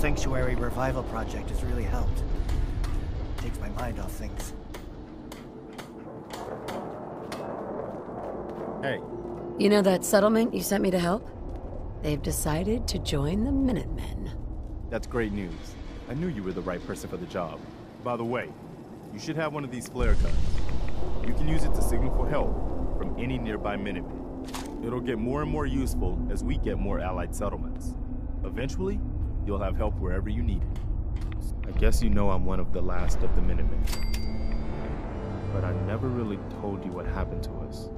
Sanctuary Revival Project has really helped. Takes my mind off things. Hey. You know that settlement you sent me to help? They've decided to join the Minutemen. That's great news. I knew you were the right person for the job. By the way, you should have one of these flare guns. You can use it to signal for help from any nearby Minutemen. It'll get more and more useful as we get more allied settlements. Eventually, you'll have help wherever you need it. I guess you know I'm one of the last of the Minutemen. But I never really told you what happened to us.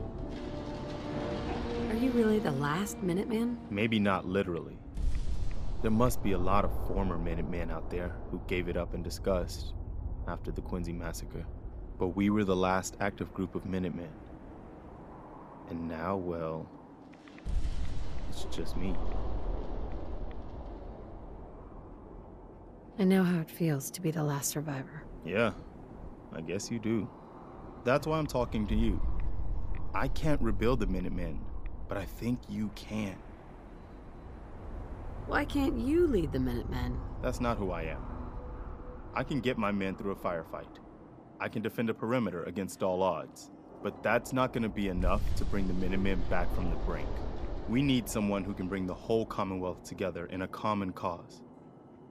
Are you really the last Minuteman? Maybe not literally. There must be a lot of former Minutemen out there who gave it up in disgust after the Quincy massacre. But we were the last active group of Minutemen. And now, well, it's just me. I know how it feels to be the last survivor. Yeah, I guess you do. That's why I'm talking to you. I can't rebuild the Minutemen, but I think you can. Why can't you lead the Minutemen? That's not who I am. I can get my men through a firefight. I can defend a perimeter against all odds. But that's not going to be enough to bring the Minutemen back from the brink. We need someone who can bring the whole Commonwealth together in a common cause.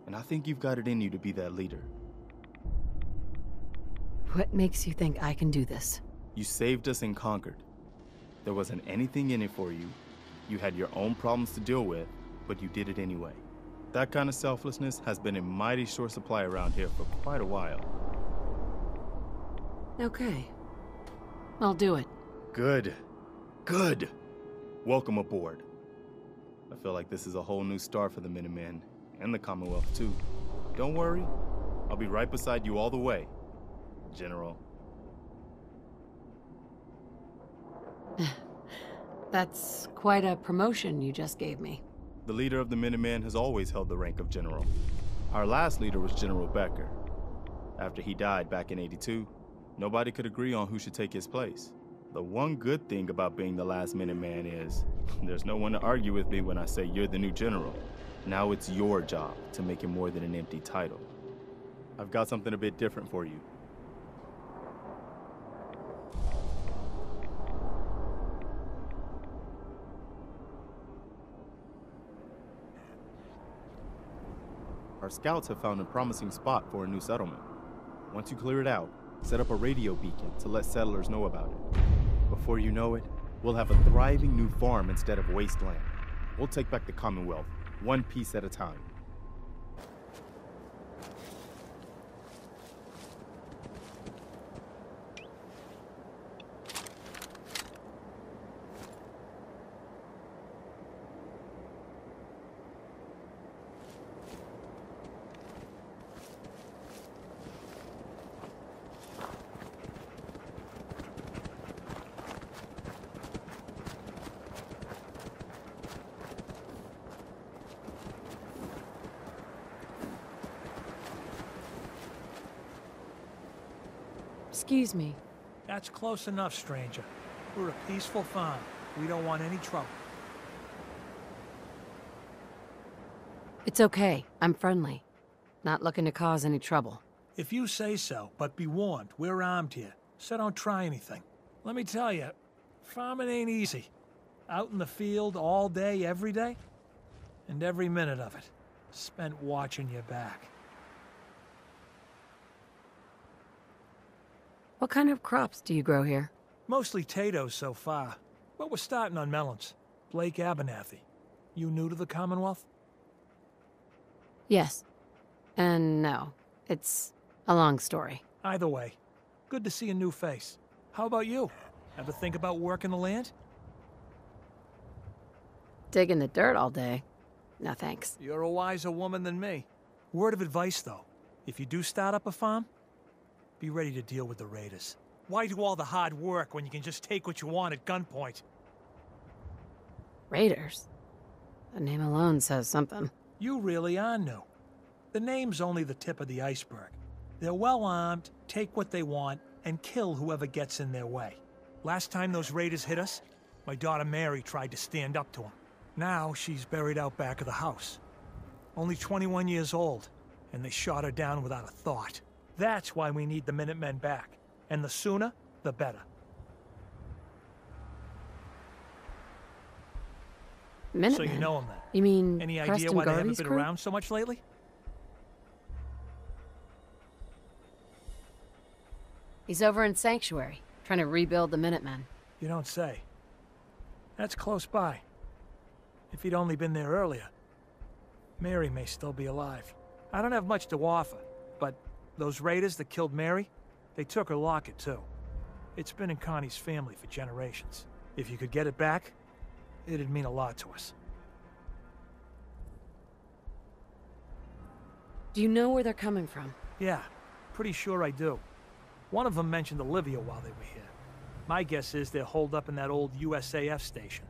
And I think you've got it in you to be that leader. What makes you think I can do this? You saved us in Concord. There wasn't anything in it for you. You had your own problems to deal with, but you did it anyway. That kind of selflessness has been in mighty short supply around here for quite a while. Okay. I'll do it. Good. Good. Welcome aboard. I feel like this is a whole new start for the Minutemen, and the Commonwealth too. Don't worry, I'll be right beside you all the way, General. That's quite a promotion you just gave me. The leader of the Minutemen has always held the rank of General. Our last leader was General Becker. After he died back in '82, nobody could agree on who should take his place. The one good thing about being the last Minuteman is there's no one to argue with me when I say you're the new general. Now it's your job to make it more than an empty title. I've got something a bit different for you. Our scouts have found a promising spot for a new settlement. Once you clear it out, set up a radio beacon to let settlers know about it. Before you know it, we'll have a thriving new farm instead of wasteland. We'll take back the Commonwealth, one piece at a time. Excuse me. That's close enough, stranger. We're a peaceful farm. We don't want any trouble. It's okay. I'm friendly. Not looking to cause any trouble. If you say so, but be warned, we're armed here, so don't try anything. Let me tell you, farming ain't easy. Out in the field all day, every day, and every minute of it spent watching your back. What kind of crops do you grow here? Mostly potatoes so far, but we're starting on melons. Blake Abernathy. You new to the Commonwealth? Yes. And no. It's a long story. Either way, good to see a new face. How about you? Ever think about working the land? Digging the dirt all day? No thanks. You're a wiser woman than me. Word of advice, though. If you do start up a farm, be ready to deal with the raiders. Why do all the hard work when you can just take what you want at gunpoint? Raiders? The name alone says something. You really are new. The name's only the tip of the iceberg. They're well armed, take what they want, and kill whoever gets in their way. Last time those raiders hit us, my daughter Mary tried to stand up to them. Now she's buried out back of the house. only 21 years old, and they shot her down without a thought. That's why we need the Minutemen back, and the sooner, the better. Minutemen? So you know him then? You mean Any Preston idea why they haven't Garvey's been crew? around so much lately? He's over in Sanctuary, trying to rebuild the Minutemen. You don't say. That's close by. If he'd only been there earlier, Mary may still be alive. I don't have much to offer, but those raiders that killed Mary, they took her locket too. It's been in Connie's family for generations. If you could get it back, it'd mean a lot to us. Do you know where they're coming from? Yeah, pretty sure I do. One of them mentioned Olivia while they were here. My guess is they're holed up in that old USAF station.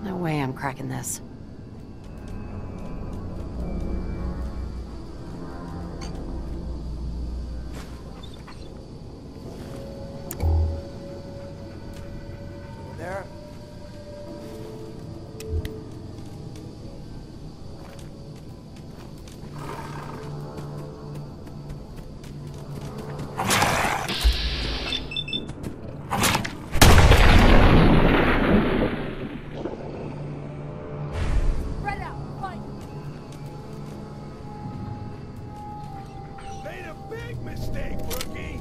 No way I'm cracking this. There. Made a big mistake, rookie!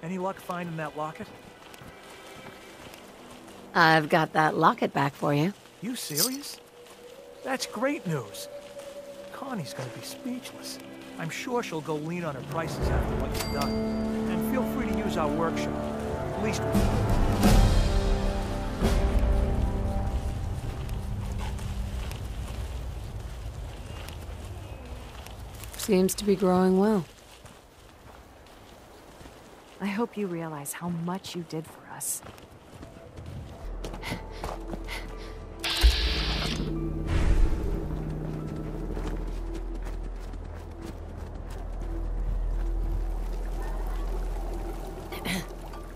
Any luck finding that locket? I've got that locket back for you. You serious? That's great news. Connie's gonna be speechless. I'm sure she'll go lean on her prices after what you've done. And feel free to use our workshop. At least we Seems to be growing well. I hope you realize how much you did for us.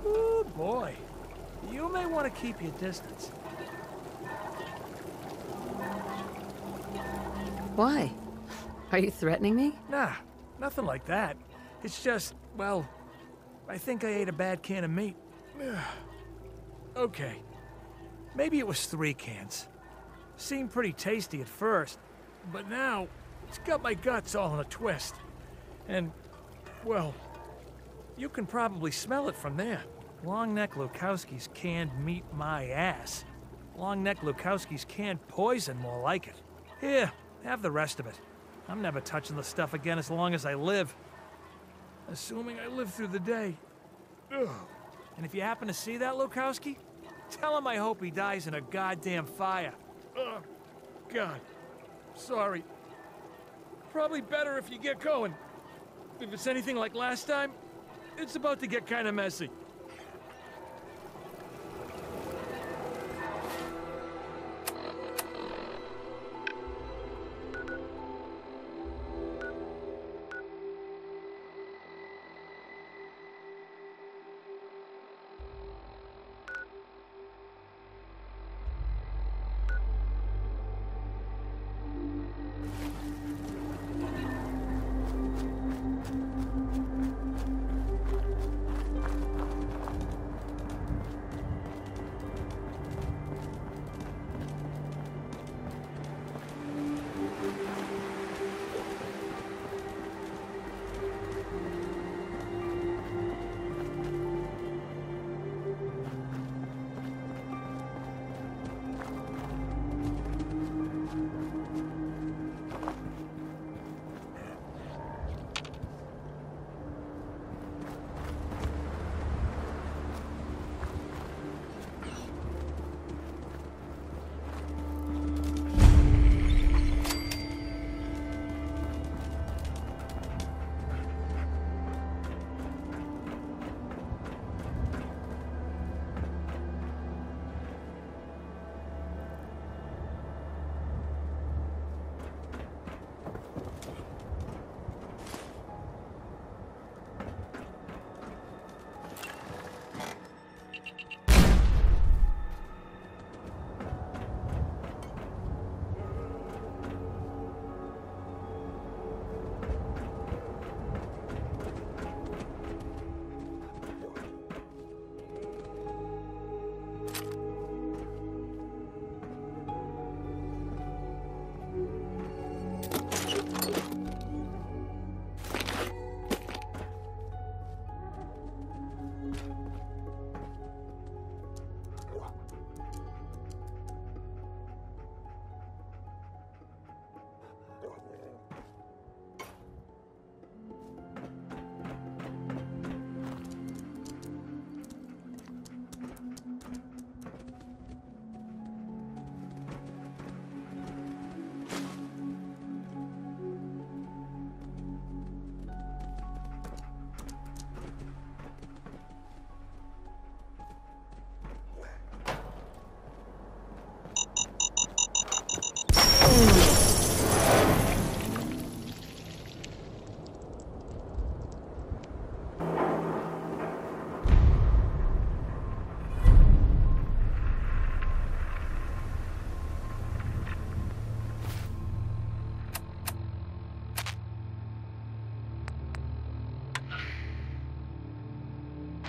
Oh boy. You may want to keep your distance. Why? Are you threatening me? Nah, nothing like that. It's just, well, I think I ate a bad can of meat. Okay. Maybe it was 3 cans. Seemed pretty tasty at first, but now it's got my guts all in a twist. And, well, you can probably smell it from there. Longneck Lukowski's canned meat my ass. Longneck Lukowski's canned poison, more like it. Here, have the rest of it. I'm never touching the stuff again as long as I live. Assuming I live through the day. Ugh. And if you happen to see that Lukowski, tell him I hope he dies in a goddamn fire. Oh, God. Sorry. Probably better if you get going. If it's anything like last time, it's about to get kind of messy.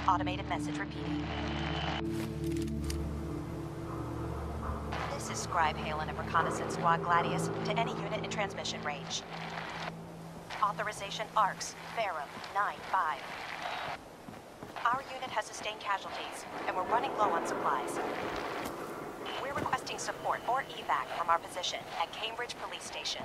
Automated message repeating. This is Scribe Halen of Reconnaissance Squad Gladius to any unit in transmission range. Authorization ARCS, Verum 9-5. Our unit has sustained casualties, and we're running low on supplies. We're requesting support or evac from our position at Cambridge Police Station.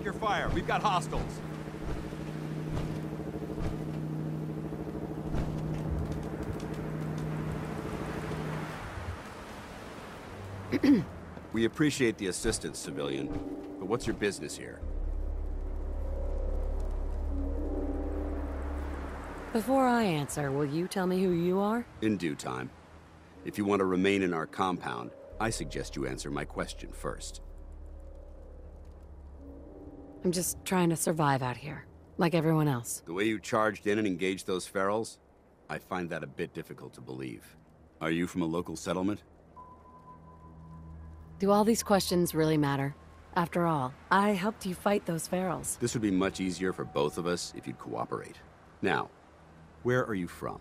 your fire. We've got hostiles. We appreciate the assistance, civilian. But what's your business here? Before I answer, will you tell me who you are? In due time. If you want to remain in our compound, I suggest you answer my question first. I'm just trying to survive out here, like everyone else. The way you charged in and engaged those ferals, I find that a bit difficult to believe. Are you from a local settlement? Do all these questions really matter? After all, I helped you fight those ferals. This would be much easier for both of us if you'd cooperate. Now, where are you from?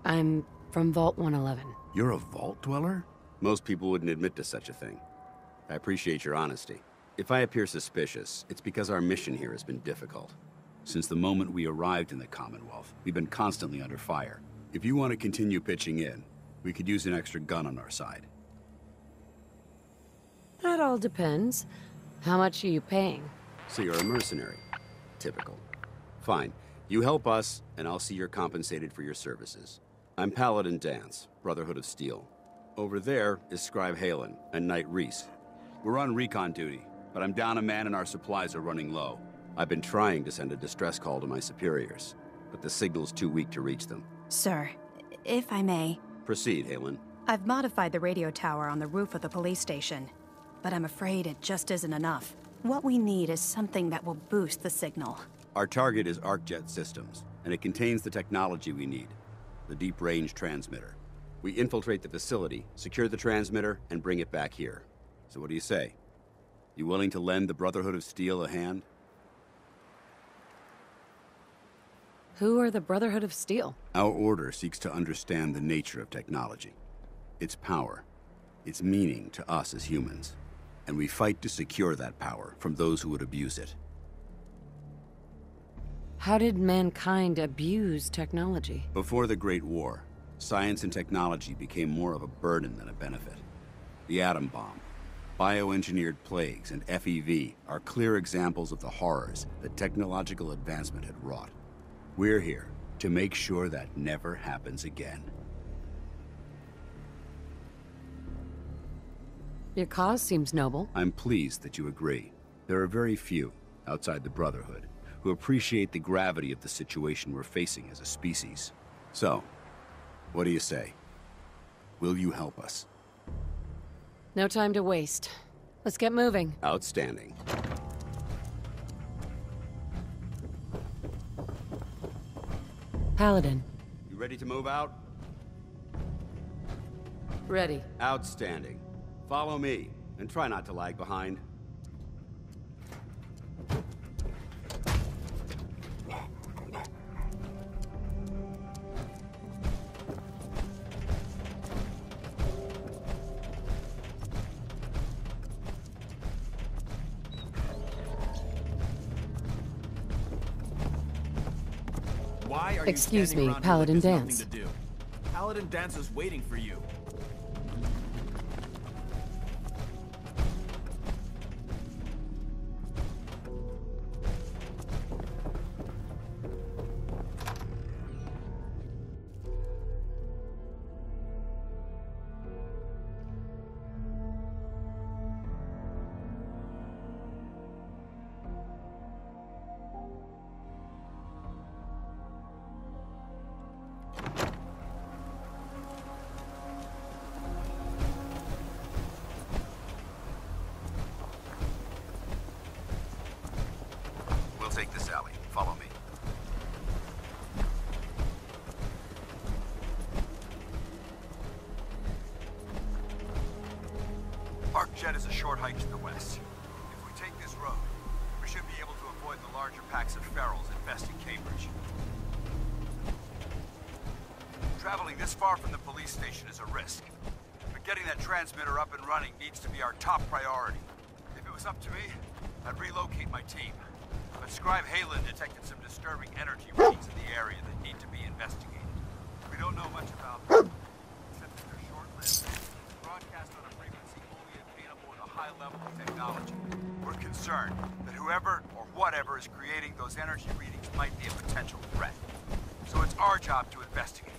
I'm from Vault 111. You're a vault dweller? Most people wouldn't admit to such a thing. I appreciate your honesty. If I appear suspicious, it's because our mission here has been difficult. Since the moment we arrived in the Commonwealth, we've been constantly under fire. If you want to continue pitching in, we could use an extra gun on our side. That all depends. How much are you paying? So you're a mercenary. Typical. Fine. You help us, and I'll see you're compensated for your services. I'm Paladin Dance, Brotherhood of Steel. Over there is Scribe Halen and Knight Reese. We're on recon duty, but I'm down a man and our supplies are running low. I've been trying to send a distress call to my superiors, but the signal's too weak to reach them. Sir, if I may... Proceed, Halen. I've modified the radio tower on the roof of the police station, but I'm afraid it just isn't enough. What we need is something that will boost the signal. Our target is ArcJet Systems, and it contains the technology we need. The deep-range transmitter. We infiltrate the facility, secure the transmitter, and bring it back here. So what do you say? You willing to lend the Brotherhood of Steel a hand? Who are the Brotherhood of Steel? Our order seeks to understand the nature of technology. Its power. Its meaning to us as humans. And we fight to secure that power from those who would abuse it. How did mankind abuse technology? Before the Great War, science and technology became more of a burden than a benefit. The atom bomb, bioengineered plagues, and FEV are clear examples of the horrors that technological advancement had wrought. We're here to make sure that never happens again. Your cause seems noble. I'm pleased that you agree. There are very few, outside the Brotherhood, who appreciate the gravity of the situation we're facing as a species. So, what do you say? Will you help us? No time to waste. Let's get moving. Outstanding. Paladin. You ready to move out? Ready. Outstanding. Follow me, and try not to lag behind. Why are Excuse you me, standing around Paladin here like there's Dance. nothing to do? Paladin Dance is waiting for you. We'll take this alley. Follow me. ArcJet is a short hike to the west. If we take this road, we should be able to avoid the larger packs of ferals infesting Cambridge. Traveling this far from the police station is a risk, but getting that transmitter up and running needs to be our top priority. If it was up to me, I'd relocate my team. But Scribe Halen detected some disturbing energy readings in the area that need to be investigated. We don't know much about them, except that they're short-lived, broadcast on a frequency only attainable in a high level of technology. We're concerned that whoever or whatever is creating those energy readings might be a potential threat. So it's our job to investigate.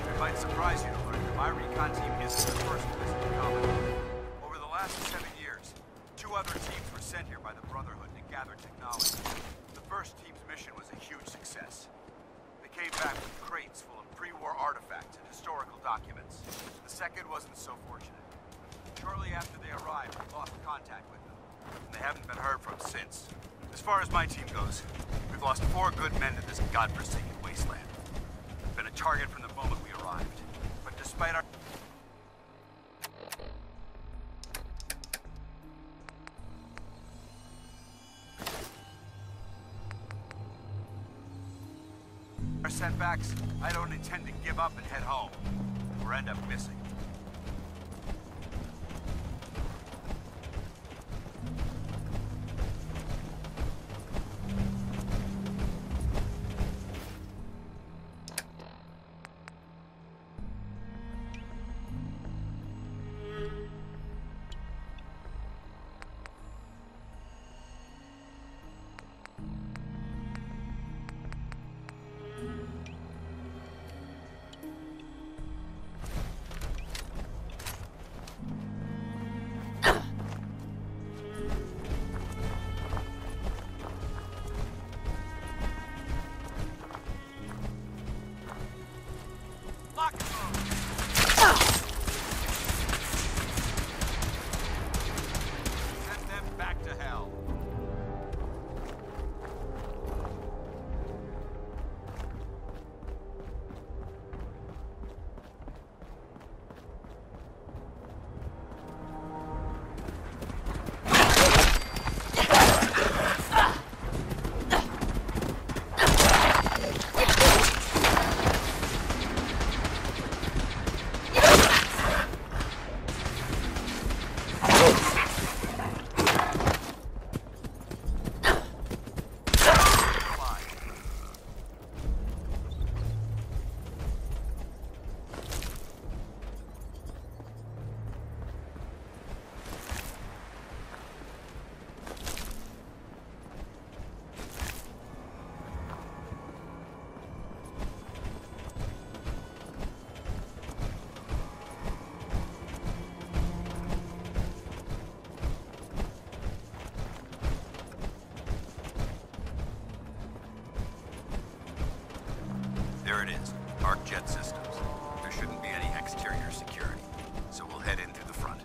It might surprise you to learn that my recon team isn't the first to visit the colony. Over the last 7 years, 2 other teams were sent here by the Brotherhood to gather technology. The first team's mission was a huge success. They came back with crates full of pre-war artifacts and historical documents. The second wasn't so fortunate. Shortly after they arrived, we lost contact with them, and they haven't been heard from since. As far as my team goes, we've lost 4 good men to this godforsaken wasteland. We've been a target from the moment we arrived. But despite our... setbacks, I don't intend to give up and head home, or end up missing. There it is, Arc Jet Systems. There shouldn't be any exterior security, so we'll head in through the front.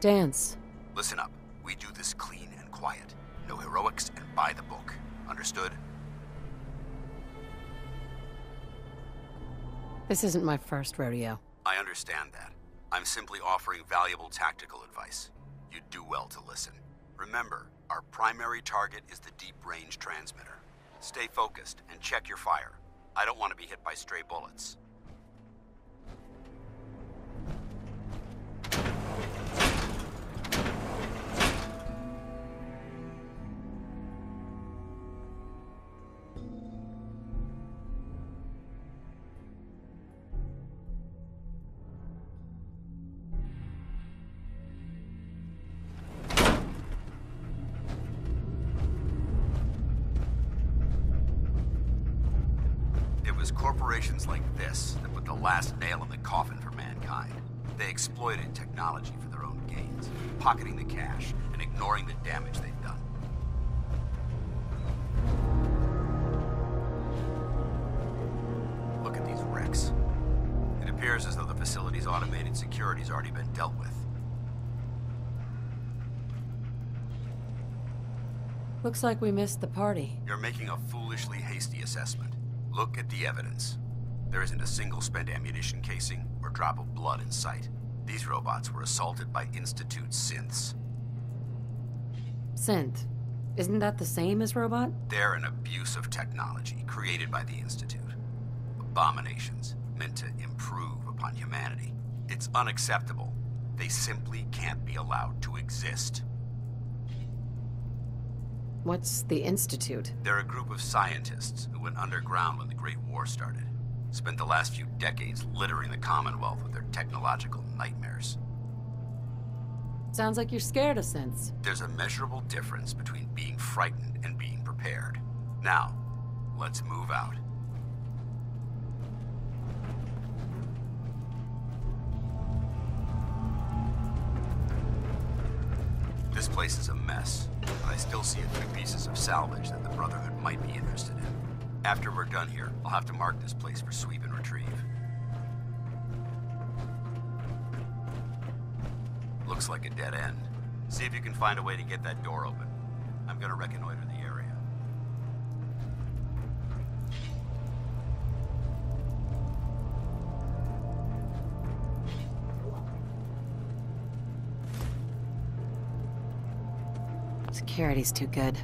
Dance. Listen up. We do this clean and quiet. No heroics and by the book. Understood? This isn't my first rodeo. I understand that. I'm simply offering valuable tactical advice. You'd do well to listen. Remember, our primary target is the deep-range transmitter. Stay focused and check your fire. I don't want to be hit by stray bullets. was corporations like this that put the last nail in the coffin for mankind. They exploited technology for their own gains, pocketing the cash and ignoring the damage they've done. Look at these wrecks. It appears as though the facility's automated security's already been dealt with. Looks like we missed the party. You're making a foolishly hasty assessment. Look at the evidence. There isn't a single spent ammunition casing or drop of blood in sight. These robots were assaulted by Institute synths. Synth. Isn't that the same as robot? They're an abuse of technology created by the Institute. Abominations meant to improve upon humanity. It's unacceptable. They simply can't be allowed to exist. What's the Institute? They're a group of scientists who went underground when the Great War started. Spent the last few decades littering the Commonwealth with their technological nightmares. Sounds like you're scared of synths. There's a measurable difference between being frightened and being prepared. Now, let's move out. This place is a mess, but I still see a few pieces of salvage that the Brotherhood might be interested in. After we're done here, I'll have to mark this place for sweep and retrieve. Looks like a dead end. See if you can find a way to get that door open. I'm gonna reconnoiter the area. Security's too good.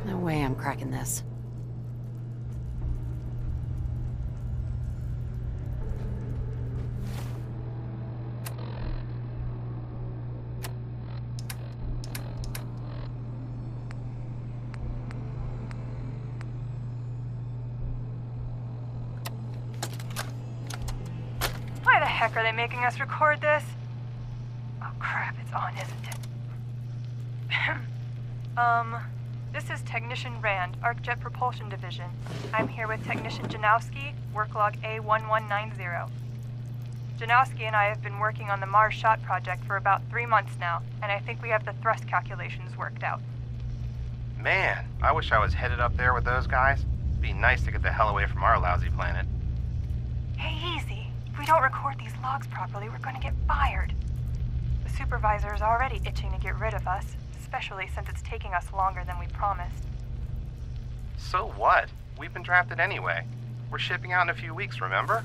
No way I'm cracking this. Why the heck are they making us record this? Oh crap, it's on, isn't it? This is Technician Rand, ArcJet Propulsion Division. I'm here with Technician Janowski, work log A1190. Janowski and I have been working on the Mars Shot project for about 3 months now, and I think we have the thrust calculations worked out. Man, I wish I was headed up there with those guys. It'd be nice to get the hell away from our lousy planet. Hey, easy. If we don't record these logs properly, we're gonna get fired. The supervisor is already itching to get rid of us, especially since it's taking us longer than we promised. So what? We've been drafted anyway. We're shipping out in a few weeks, remember?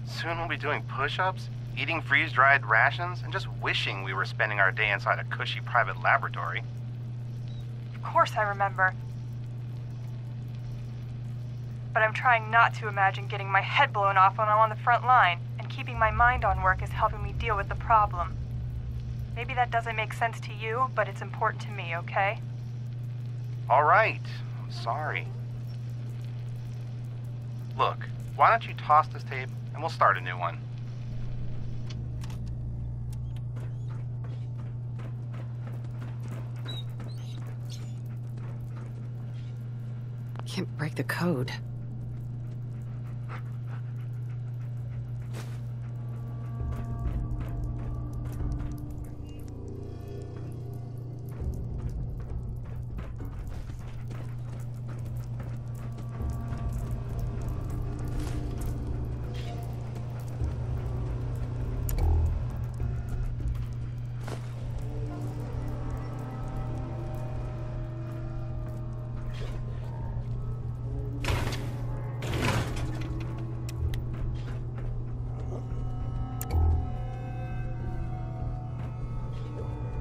Soon we'll be doing push-ups, eating freeze-dried rations, and just wishing we were spending our day inside a cushy private laboratory. Of course I remember. But I'm trying not to imagine getting my head blown off when I'm on the front line, and keeping my mind on work is helping me deal with the problem. Maybe that doesn't make sense to you, but it's important to me, okay? All right. I'm sorry. Look, why don't you toss this tape, and we'll start a new one. Can't break the code.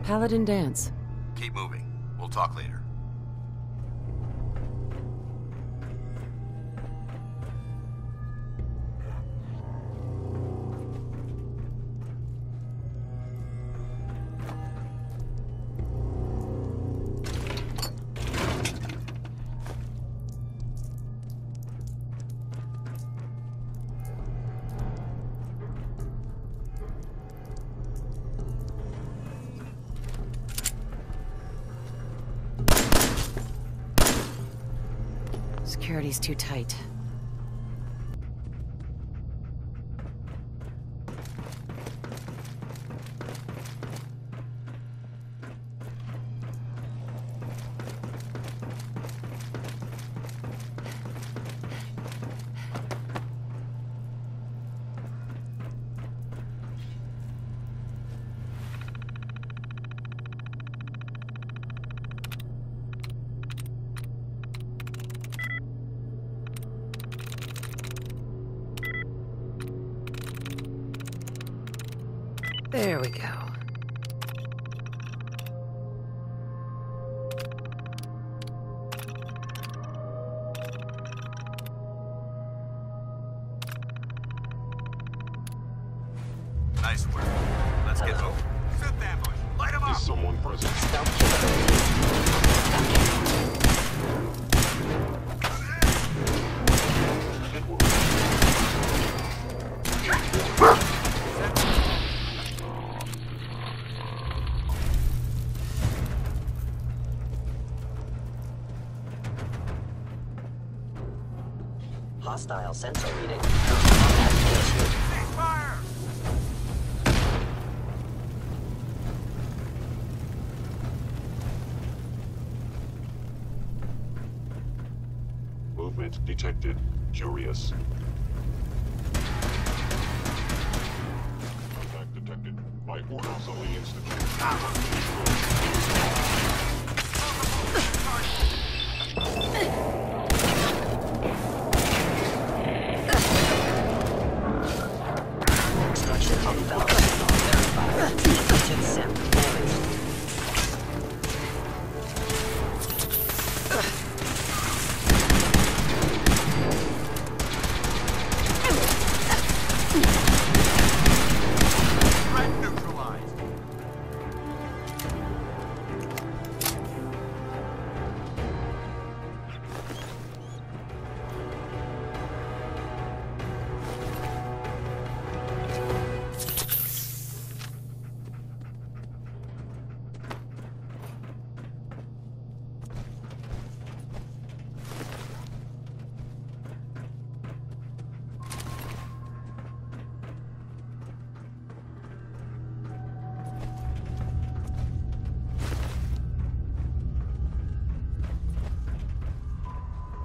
Paladin dance. Keep moving. We'll talk later. security's too tight. There we go. Nice work. Let's get over. Fifth ambush. Light him up. Is someone present? Hostile sensor reading. Fire! Movement detected. Curious. Contact detected. My orders on the institute. Structure unbalanced. Verified. Agent Sim damaged. Threat neutralized.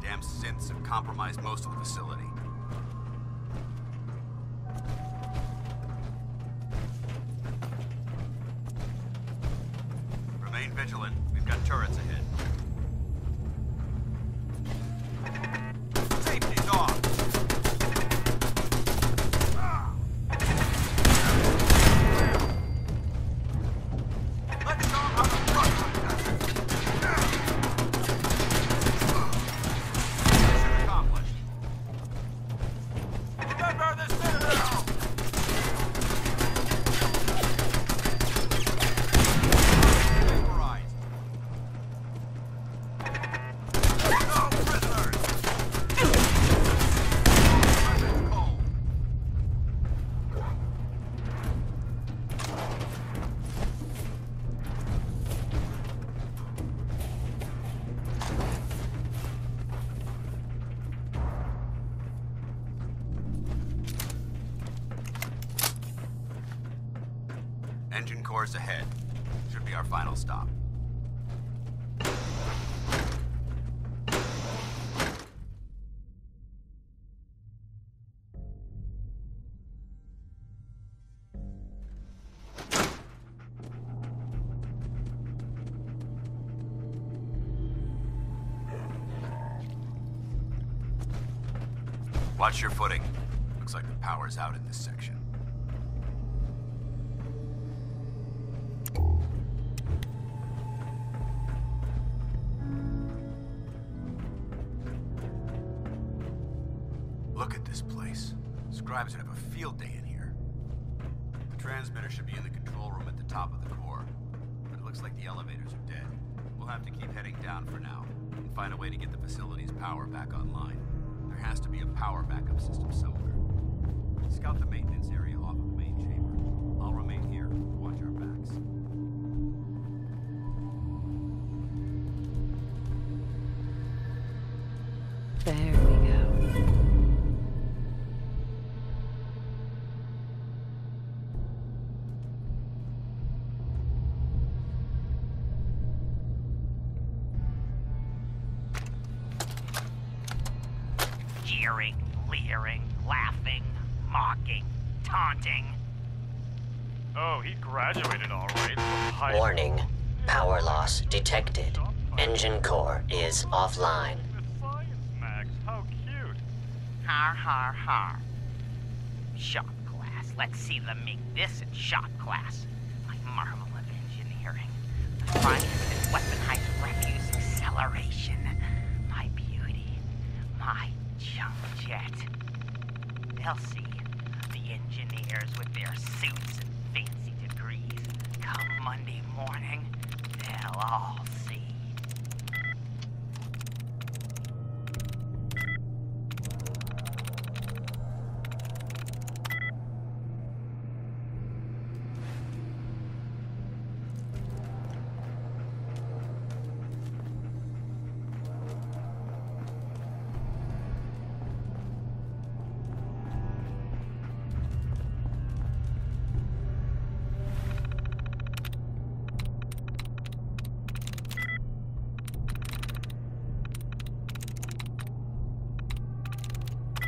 Damn synths have compromised most of the facility. Remain vigilant. We've got turrets ahead. Safety's off. Let's go out of front. Mission accomplished. Remember this citadel! Vaporized. No prisoners! Weapons cold. Engine cores ahead. Should be our final stop. Watch your footing. Looks like the power's out in this section. Look at this place. Scribes would have a field day in here. The transmitter should be in the control room at the top of the core, but it looks like the elevators are dead. We'll have to keep heading down for now, and find a way to get the facility's power back online. There has to be a power backup system somewhere. Scout the maintenance area off of the main chamber. I'll remain here to watch our backs. There we go. Jeering, leering, laughing, mocking, taunting. Oh, he graduated all right from high school. Warning. Power loss detected. Engine core is offline. Max, how cute. Har har har. Shop class. Let's see them make this in shop class. My marvel of engineering. The finest in weaponized refuse acceleration. My beauty. My jump jet. They'll see. The engineers with their suits and fancy degrees. Come Monday morning, they'll all see.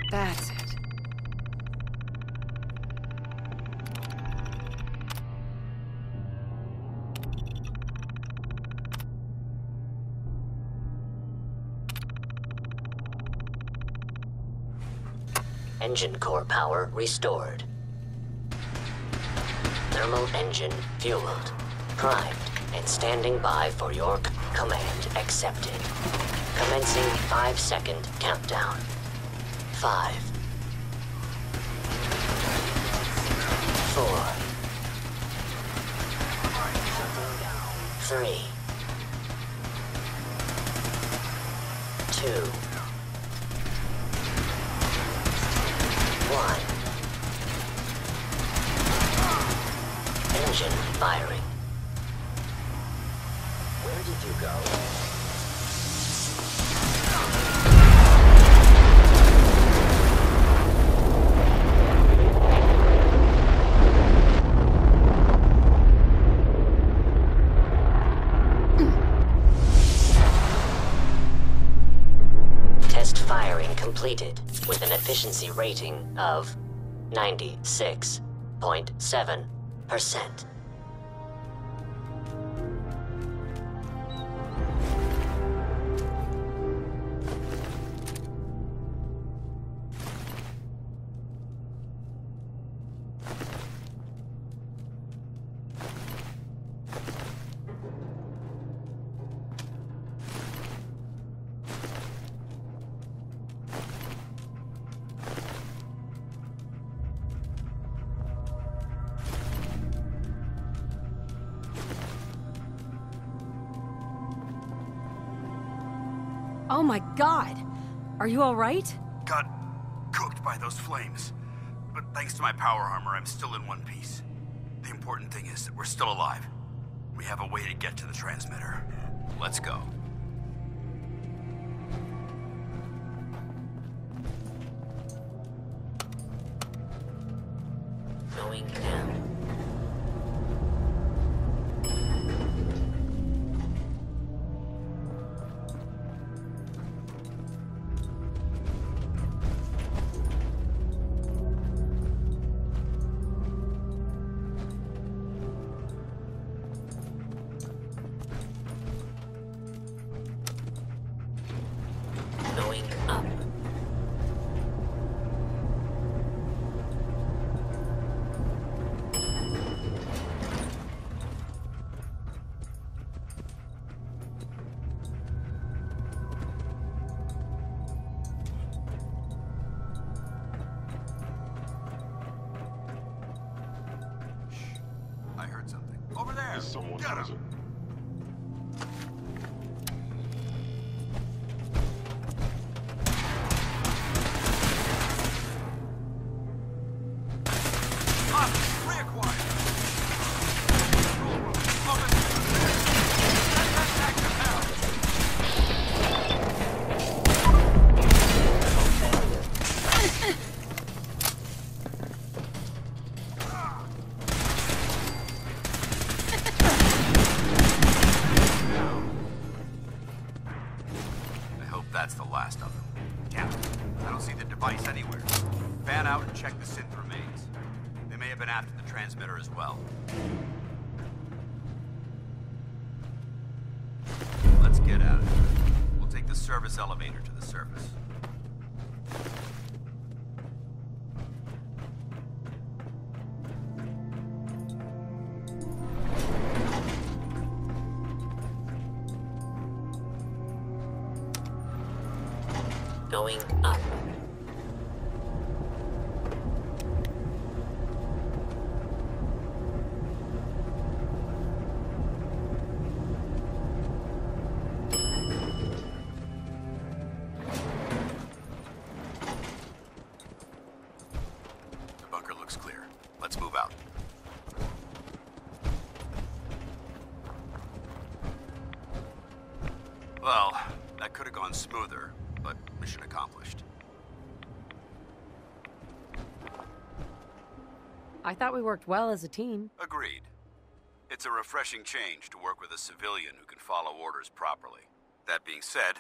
That's it. Engine core power restored. Thermal engine fueled, primed, and standing by for your command accepted. Commencing 5-second countdown. 5, 4, 3, 2, 1. Engine firing. Where did you go? Completed with an efficiency rating of 96.7%. Oh my god! Are you alright? Got cooked by those flames. But thanks to my power armor, I'm still in one piece. The important thing is that we're still alive. We have a way to get to the transmitter. Let's go. Going down. Going up. I heard something. Over there! Someone Get has him! it. path to the transmitter as well. Let's get at it. We'll take the service elevator to the surface. Going up. The bunker looks clear. Let's move out. Well, that could have gone smoother, but mission accomplished. I thought we worked well as a team. Agreed. It's a refreshing change to work with a civilian who can follow orders properly. That being said,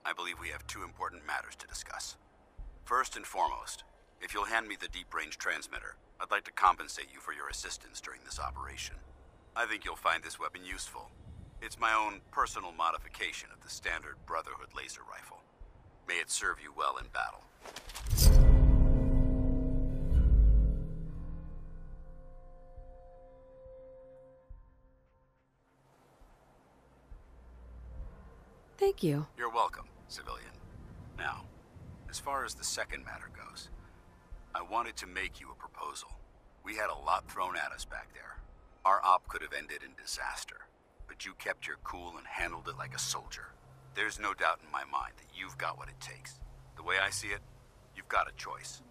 I believe we have two important matters to discuss. First and foremost, if you'll hand me the deep-range transmitter, I'd like to compensate you for your assistance during this operation. I think you'll find this weapon useful. It's my own personal modification of the standard Brotherhood laser rifle. May it serve you well in battle. Thank you. You're welcome, civilian. Now, as far as the second matter goes, I wanted to make you a proposal. We had a lot thrown at us back there. Our op could have ended in disaster, but you kept your cool and handled it like a soldier. There's no doubt in my mind that you've got what it takes. The way I see it, you've got a choice.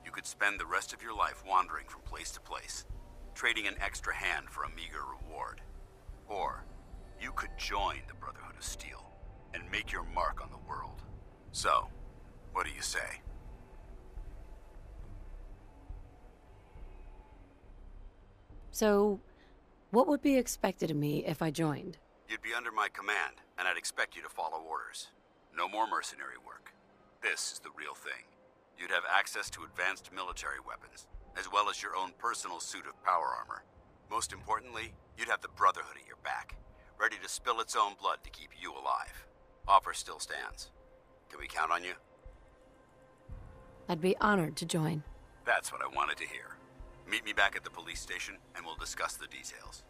You could spend the rest of your life wandering from place to place, trading an extra hand for a meager reward. Or, you could join the Brotherhood of Steel and make your mark on the world. So, what do you say? So, what would be expected of me if I joined? You'd be under my command, and I'd expect you to follow orders. No more mercenary work. This is the real thing. You'd have access to advanced military weapons, as well as your own personal suit of power armor. Most importantly, you'd have the Brotherhood at your back, ready to spill its own blood to keep you alive. Offer still stands. Can we count on you? I'd be honored to join. That's what I wanted to hear. Meet me back at the police station, and we'll discuss the details.